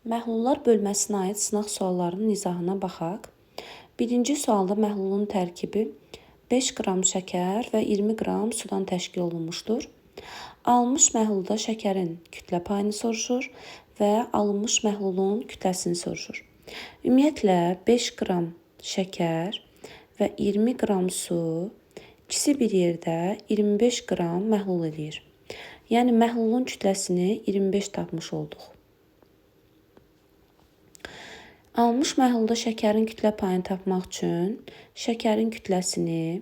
Məhlullar bölməsinə aid sınaq suallarının izahına baxaq. Birinci sualda məhlulun tərkibi 5 qram şəkər və 20 qram sudan təşkil olunmuşdur. Alınmış məhlulda şəkərin kütlə payını soruşur və alınmış məhlulun kütləsini soruşur. Ümumiyyətlə 5 qram şəkər və 20 qram su ikisi bir yerdə 25 qram məhlul eləyir. Yəni məhlulun kütləsini 25 tapmış olduq. Alınmış məhlulda şəkərin kütlə payını tapmaq üçün şəkərin kütləsini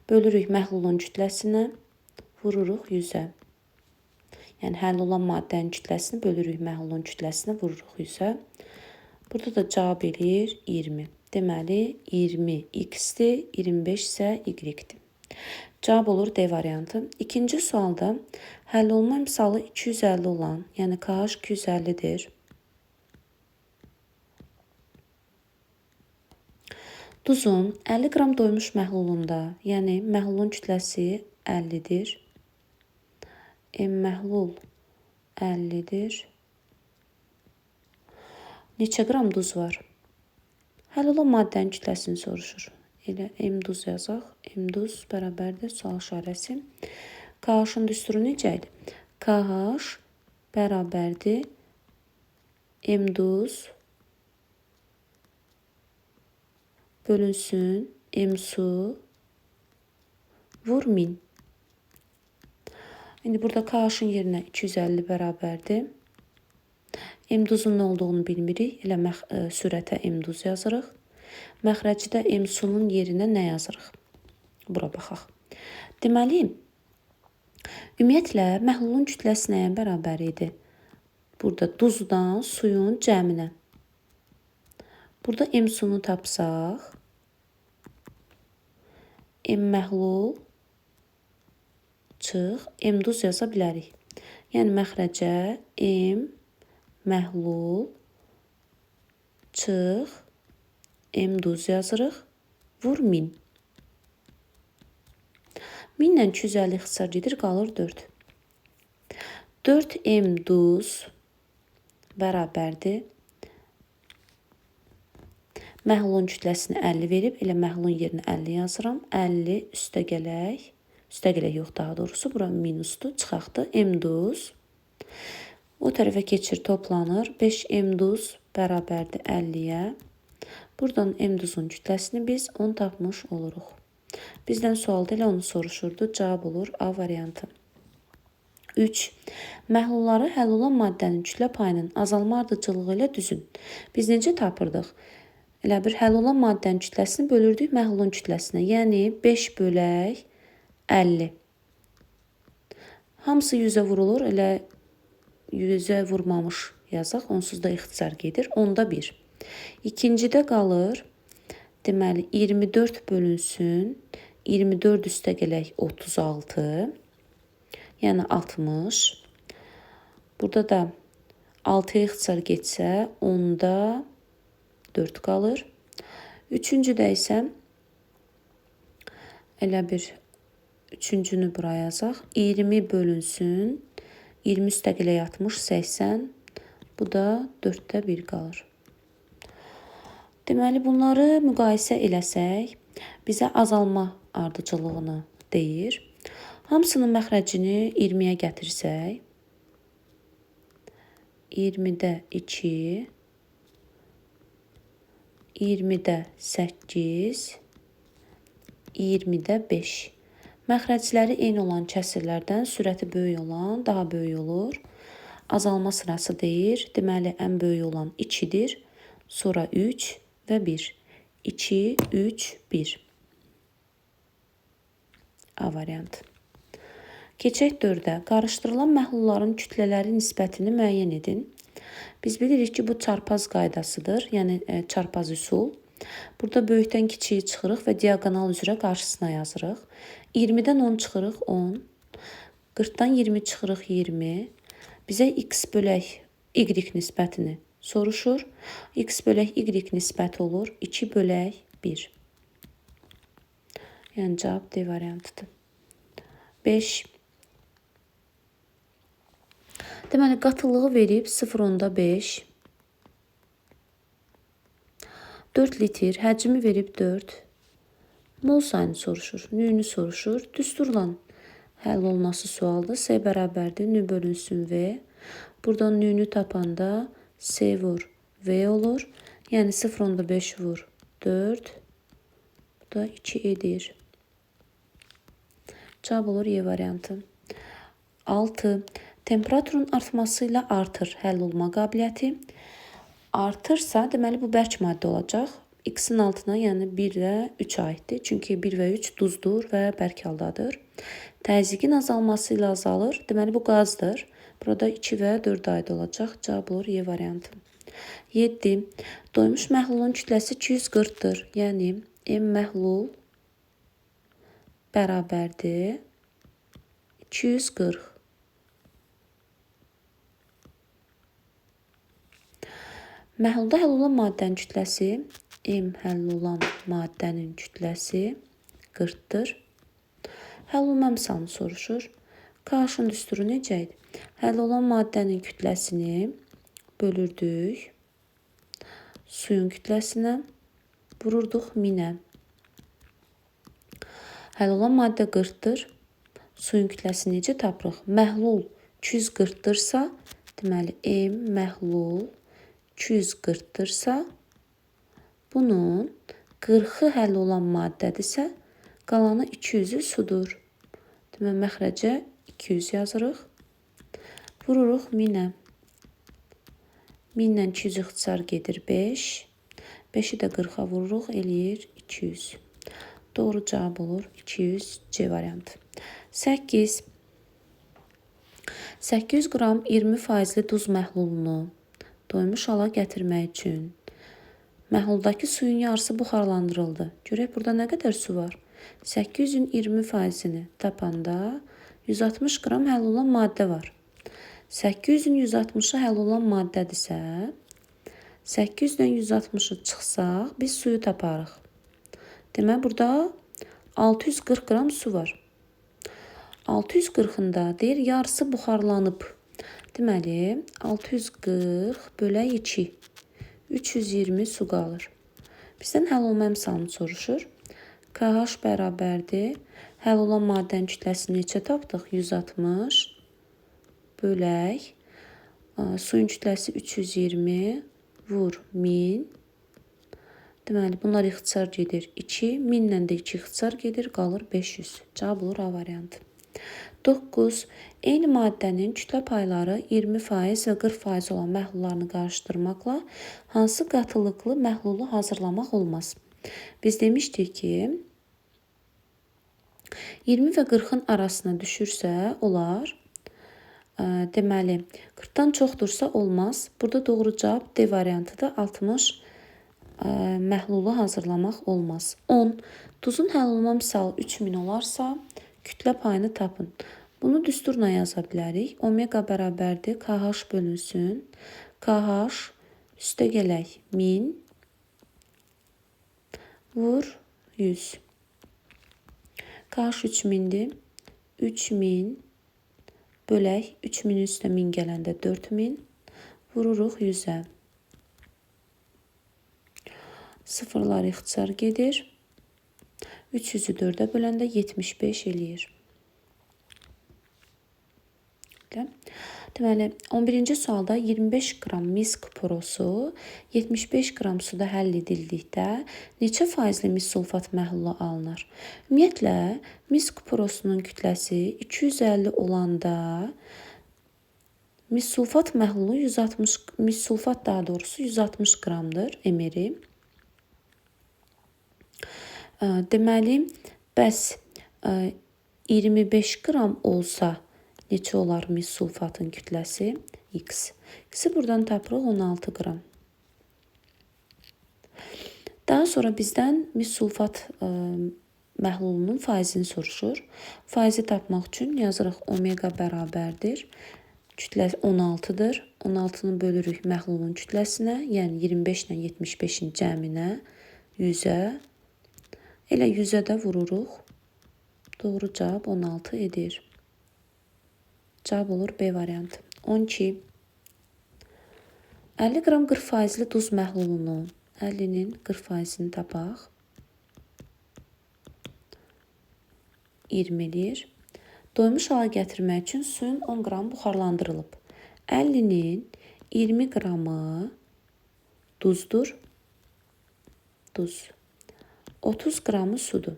bölürük məhlulun kütləsinə, vururuq 100-ə. Yəni həll olan maddənin kütləsini bölürük məhlulun kütləsinə, vururuq 100-ə. Burada da cavab eləyir 20. Deməli 20 x-dir, 25 isə y-dir. Cavab olur D variantı. İkinci sualda həll olma misalı 250 olan, yəni KH 250-dir. Duzun 50 qram doymuş məhlulunda, yəni məhlulun kütləsi 50-dir. Məhlul 50-dir. Neçə qram duz var? Həll olan maddənin kütləsini soruşur. Elə M duz yazaq. M duz bərabərdir sual işarəsi. KH-ın düsturu necə idi? KH bərabərdir M duz bölünsün M su vur 1000. İndi burada KH-ın yerinə 250 bərabərdir. M duzun nə olduğunu bilmirik. Elə sürətə M duz yazırıq. Məxrəcidə M sunun yerinə nə yazırıq? Bura baxaq. Deməli, ümumiyyətlə məhlulun kütləsi nəyə bərabər idi? Burada duzdan suyun cəminə. Burada M sunu tapsaq, M məhlul çıx, M duz yaza bilərik. Yəni məxrəcə M məhlul çıx, M duz yazırıq, vur 1000. 1000 ilə 250 ixtisar gedir, qalır 4. 4 M duz bərabərdir. Məhlulun kütləsini 50 verib, elə məhlulun yerinə 50 yazıram. 50 üstə gələk yox daha doğrusu, bura minusdur, çıxaqdır. M duz o tərəfə keçir, toplanır. 5 M duz bərabərdir 50-yə. Buradan M duzun kütləsini biz 10 tapmış oluruq. Bizdən sualda elə onu soruşurdu. Cavab olur A variantı. 3. Məhlulları həll olan maddənin kütlə payının azalma ardıcılığı ilə düzün. Biz necə tapırdıq? Elə bir həll olan maddənin kütləsini bölürdük məhlulun kütləsinə. Yəni 5 bölək 50. Hamısı 100-ə vurulur. Elə 100-ə vurmamış yazaq. Onsuz da ixtisar gedir. Onda 1. İkincidə qalır. Deməli 24 bölünsün. 24 üstə gələk 36. Yəni 60. Burada da 6-ya ixtisar getsə, onda 4 qalır. Üçüncüdə isə elə bir üçüncünü buraya yazaq. 20 bölünsün. 20 üstə gələk 60, 80. Bu da 4-də 1 qalır. Deməli, bunları müqayisə eləsək, bizə azalma ardıcıllığını deyir. Hamısının məxrəcini 20-yə gətirsək, 20-də 2, 20-də 8, 20-də 5. Məxrəcləri eyni olan kəsirlərdən sürəti böyük olan daha böyük olur. Azalma sırası deyir. Deməli, ən böyük olan 2-dir. Sonra 3 və 1. 2, 3, 1. A variantı. Keçək 4-ə. Qarışdırılan məhlulların kütlələri nisbətini müəyyən edin. Biz bilirik ki, bu çarpaz qaydasıdır, yəni çarpaz üsul. Burada böyükdən kiçiyi çıxırıq və diaqonal üzrə qarşısına yazırıq. 20-dən 10 çıxırıq 10, 40-dan 20 çıxırıq 20. Bizə x bölək y nisbətini soruşur. X bölək y nisbəti olur 2 bölək 1. Yəni cavab D variantıdır. 5. Deməli, qatılığı verib 0,5. 4 litr, həcmi verib 4. Mol sayını soruşur, nü soruşur. Düsturla həll olunması sualdır. S bərabərdir, nü bölünsün V. Buradan nü tapanda S vur V olur. Yəni 0,5 vur 4. Bu da 2 edir. Cavab olur E variantı. 6. Temperaturun artmasıyla artır həll olma qabiliyyəti. Artırsa, deməli bu bərk maddə olacaq. X-in altına, yəni 1 və 3 aiddir. Çünki 1 və 3 duzdur və bərk haldadır. Təzyiqin azalması ilə azalır. Deməli bu qazdır. Burada 2 və 4 aid olacaq. Cavab olur E variantı. 7. Doymuş məhlulun kütləsi 240-dır. Yəni M məhlul bərabərdir 240. Məhlulda həll olan maddənin kütləsi, M həll olan maddənin kütləsi 40-dır. Həll olunma misalını soruşur. KH-ın düsturu necə idi? Həll olan maddənin kütləsini bölürdük suyun kütləsinə, vururduq 1000-ə. Həll olan maddə 40-dır. Suyun kütləsini necə tapırıq? Məhlul 240-dırsa, deməli M məhlul 240-dırsa, bunun 40-ı həll olan maddədirsə, qalanı 200-ü sudur. Deməli, məxrəcə 200 yazırıq. Vururuq 1000-ə. 1000-lə 200 ixtisar gedir 5. 5-i də 40-a vururuq, eləyir 200. Doğru cavab olur 200 C variantı. 8. 800 qram 20% duz məhlulunu doymuş hala gətirmək üçün məhluldakı suyun yarısı buxarlandırıldı. Görək burada nə qədər su var? 800-ün 20%-ni tapanda 160 qram həll olan maddə var. 800-ün 160-ı həll olan maddədirsə, 800-dən 160-ı çıxsaq, biz suyu taparıq. Deməli, burada 640 qram su var. 640-ında deyir, yarısı buxarlanıb. Deməli, 640 bölək 2. 320 su qalır. Bizdən həll olma misalını soruşur. KH bərabərdir. Həll olan maddənin kütləsini neçə tapdıq? 160 bölək. Suyun kütləsi 320 vur 1000. Deməli, bunlar ixtisar gedir 2. 1000-lə də 2 ixtisar gedir, qalır 500. Cavab olur A variantı. 9. Eyni maddənin kütlə payları 20% və 40% olan məhlullarını qarışdırmaqla hansı qatılıqlı məhlulu hazırlamaq olmaz? Biz demişdik ki, 20 və 40-ın arasına düşürsə olar. Deməli, 40-dan çoxdursa olmaz. Burada doğru cavab D variantıdır. 60 məhlulu hazırlamaq olmaz. 10. Duzun həll olma misalı 3000 olarsa, kütlə payını tapın. Bunu düsturla yaza bilərik. Omega bərabərdir. KH bölünsün. KH üstə gələk 1000 vur 100. KH 3000-dir. 3000 bölək 3000 üstə 1000 gələndə 4000 vururuq 100-ə. Sıfırlar ixtisar gedir. 300-ü 4-ə böləndə 75 eləyir. Deməli, 11-ci sualda 25 qram mis kuporosu 75 qram suda həll edildikdə neçə faizli mis sulfat məhlulu alınır? Ümumiyyətlə, mis kuporosunun kütləsi 250 olanda mis sulfat məhlulu 160 qramdır ml. Deməli, bəs 25 qram olsa neçə olar mis sulfatın kütləsi? X. X-i buradan tapırıq 16 qram. Daha sonra bizdən mis sulfat məhlulunun faizini soruşur. Faizi tapmaq üçün yazırıq omega bərabərdir. Kütləsi 16-dır. 16-nı bölürük məhlulun kütləsinə, yəni 25 ilə 75-in cəminə 100-ə. Elə 100-ə də vururuq. Doğru cavab 16 edir. Cavab olur B variantı. 12. 50 qram 40% duz məhlulunu 50-nin 40%-ni tapaq. 20 eləyir. Doymuş hala gətirmək üçün suyun 10 qramı buxarlandırılıb. 50-nin 20 qramı duzdur. Duz. 30 qramı sudur.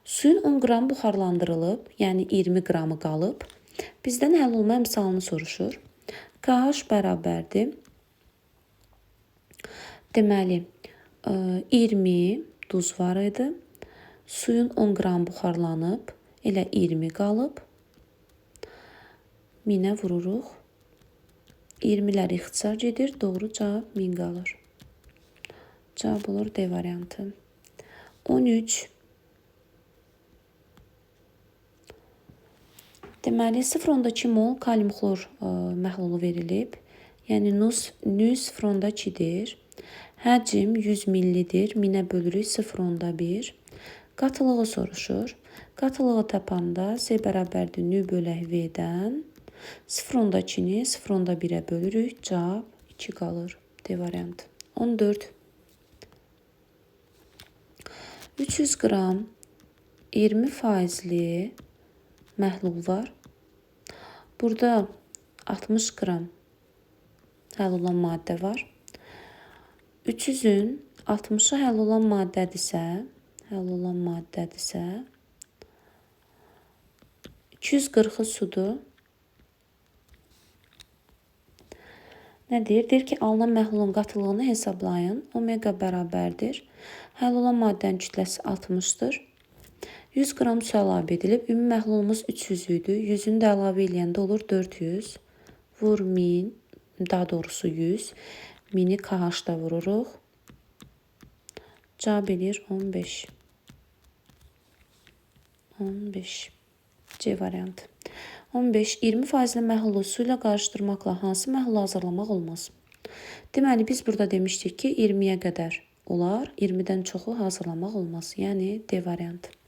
Suyun 10 qramı buxarlandırılıb, yəni 20 qramı qalıb. Bizdən həll olma əmsalını soruşur. KH bərabərdir. Deməli, 20 duz var idi. Suyun 10 qramı buxarlanıb, elə 20 qalıb. 1000-ə vururuq. 20-lər ixtisar gedir, doğru cavab 1000 qalır. Cavab olur D variantı. 13. Deməli, 0,2 mol kalium xlor məhlulu verilib. Yəni, NU0,2-dir. Həcm 100 millidir. 1000-ə bölürük 0,1. Qatılığı soruşur. Qatılığı tapanda S bərabərdir nü bölək V-dən. 0,2-ni 0,1-ə bölürük. Cavab 2 qalır. D variantı. 14. 300 qram 20%li məhlul var. Burada 60 qram həll olan maddə var. 300-ün 60-a həll olan maddədirsə, 240-ı sudur. Nə deyir? Deyir ki, alınan məhlulun qatılığını hesablayın. Omega bərabərdir. Həll olan maddənin kütləsi 60-dır. 100 qram su əlavə edilib. Ümumi məhlulumuz 300 idi. 100-ünü də əlavə eləyəndə olur 400. Vur 1000, daha doğrusu 100. 1000-i KH-da vururuq. Cavab eləyir 15. 15. C variantı. 15. 20% məhlulu su ilə qarışdırmaqla hansı məhlulu hazırlamaq olmaz? Deməli, biz burada demişdik ki, 20-yə qədər olar. 20-dən çoxu hazırlamaq olmaz. Yəni, D variantı.